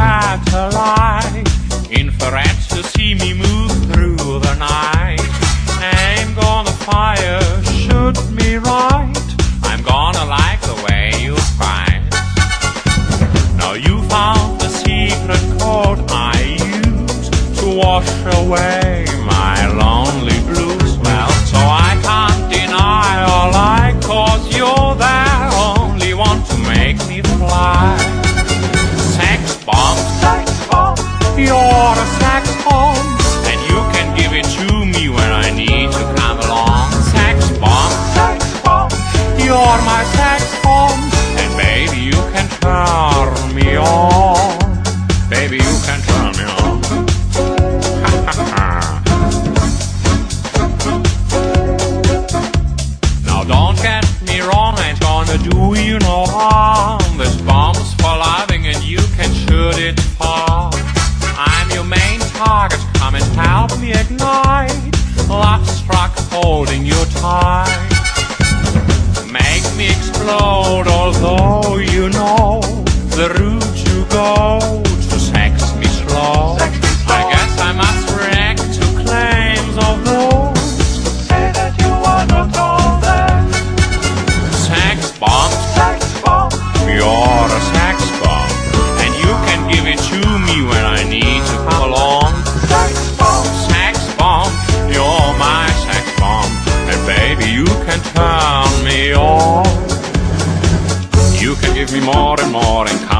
satellite, infrared to see me move through the night. I'm gonna fire, shoot me right. I'm gonna like the way you fight. Now you found the secret code I use to wash away my lonely blues. Well, so I can't deny or lie, 'cause you're there, only one to make me fly. Sex bomb, you're a sex bomb, and you can give it to me when I need to come along. Sex bomb, you're my sex bomb, and baby you can turn me on. Baby you can turn me on. Now don't get me wrong, I ain't gonna do you no harm. This bomb's for loving and you can shoot it far. I'm your main target, come and help me ignite. Love struck holding you tight. Make me explode, although you know the route you go to sex me slow. I guess I must react to claims of those who say that you are not all that. Sex bomb, you're a sex bomb, and you can give it to me when I need to come along. Sex bomb, you're my sex bomb, and baby you can turn me on. You can give me more and more and come